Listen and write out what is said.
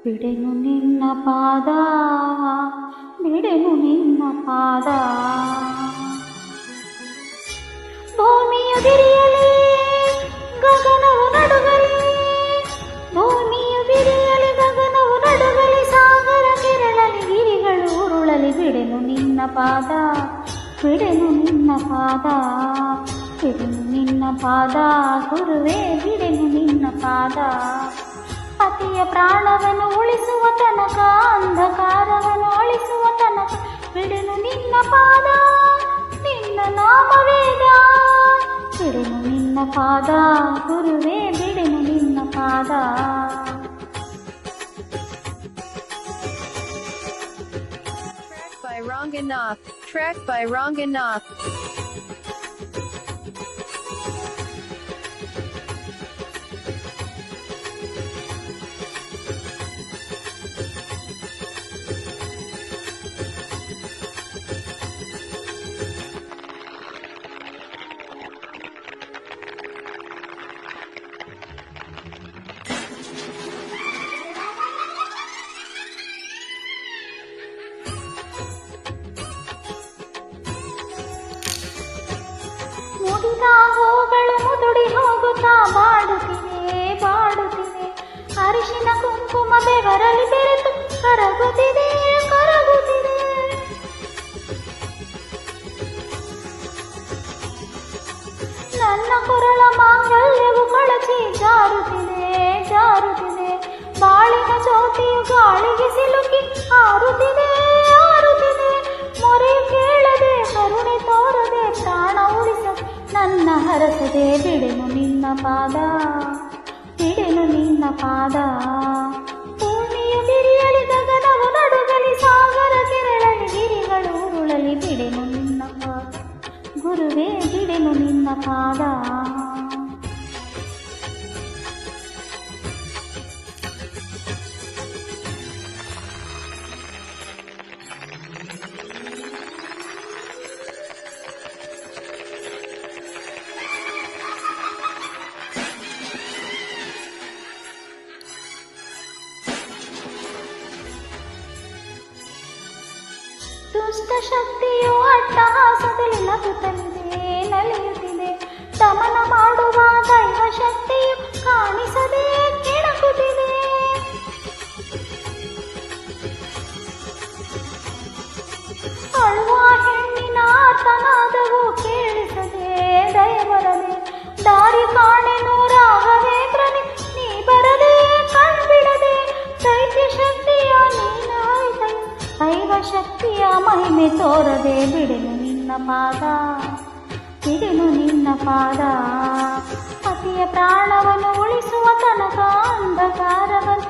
ಬಿಡೆನು ನಿನ್ನ ಪಾದ, ಬಿಡೆನು ನಿನ್ನ ಪಾದ. ಭೂಮಿಯು ಬಿರಿಯಲಿ ಗಗನವು ನಡುಗಲಿ, ಭೂಮಿಯು ಬಿರಿಯಲಿ ಗಗನವು ನಡುಗಲಿ, ಸಾಗರ ಕೆರಳಲಿ ಗಿರಿಗಳು ಉರುಳಲಿ. ಬಿಡೆನು ನಿನ್ನ ಪಾದ, ಬಿಡೆನು ನಿನ್ನ ಪಾದ, ಬಿಡೆನು ನಿನ್ನ ಪಾದ. ಗುರುವೇ ಬಿಡೆನು ನಿನ್ನ ಪಾದ. ಪತಿಯ ಪ್ರಾಣವನ್ನು ಉಳಿಸುವ ತನಕ, ಅಂಧಕಾರವನ್ನು ಅಳಿಸುವ ತನಕ, ಬಿಡೆನು ನಿನ್ನ ಪಾದ, ನಿನ್ನ ನಾಮವೇದ. ಬಿಡೆನು ನಿನ್ನ ಪಾದ, ಗುರುವೇ ಬಿಡೆನು ನಿನ್ನ ಪಾದ. Track by Ranganath. Track by Ranganath. ಮುಡಿದ ಹೂಗಳು ಮುದುಡಿ ಹೋಗುತ್ತಾ ಬಾಡುತ್ತಿವೆ, ಬಾಡುತ್ತಿವೆ. ಅರಿಶಿನ ಕುಂಕುಮ ಬೆವರಲಿ ಬೆರೆತು ಕರಗುತ್ತಿದೆ, ಕರಗುತ್ತಿದೆ. ನನ್ನ ಕೊರಳ ಮಾಂಗಲ್ಯವು ಕಳಚಿ ಜಾರುತ್ತಿದೆ, ಜಾರುತ್ತಿದೆ. ಬಾಳಿನ ಜ್ಯೋತಿಯು ಗಾಳಿಗೆ ಸಿಲುಕಿ ಹಾರುತ್ತಿದೆ, ಹಾರುತ್ತಿದೆ. ಮೊರೆ ಕೇಳದೆ, ಕರುಣೆ ತೋರದೆ, ಪ್ರಾಣ ಉಳಿಸದೆ, ನನ್ನ ಹರಸದೆ. ಬಿಡೆನು ನಿನ್ನ ಪಾದ, ಬಿಡೆನು ನಿನ್ನ ಪಾದ. ಭೂಮಿಯು ಬಿರಿಯಲಿ ಗಗನವು ನಡುಗಲಿ, ಸಾಗರ ಕೆರಳಲಿ ಗಿರಿಗಳು ಉರುಳಲಿ. ಬಿಡೆನು ನಿನ್ನ ಪಾದ, ಗುರುವೇ ಬಿಡೆನು ನಿನ್ನ ಪಾದ. ದುಷ್ಟ ಶಕ್ತಿಯು ಅಟ್ಟಹಾಸದಲ್ಲಿ ನಗುತ್ತಲಿದೆ, ನಲಿಯುತ್ತಿದೆ. ದಮನ ಮಾಡುವ ದೈವ ಶಕ್ತಿಯು ಕಾಣಿಸದೆ ಕೆಣಕುತ್ತಿದೆ. ಅಳುವ ಹೆಣ್ಣಿನ ಆರ್ತನಾದವು ಕೇಳಿಸದೆ, ದಯಬರದೆ. ದಾರಿ ಕಾಣೆನು ರಾಘವೇಂದ್ರನೇ, ನೀ ಬರದೆ, ಕಣ್ಬಿಡದೆ. ದೈತ್ಯ ಶಕ್ತಿಯ ನೀನು ದೈವ ಶಕ್ತಿಯ ಮಹಿಮೆ ತೋರದೆ. ಬಿಡೆನು ನಿನ್ನ ಪಾದ, ಬಿಡೆನು ನಿನ್ನ ಪಾದ. ಪತಿಯ ಪ್ರಾಣವನ್ನು ಉಳಿಸುವ ತನಕ, ಅಂಧಕಾರವನ್ನು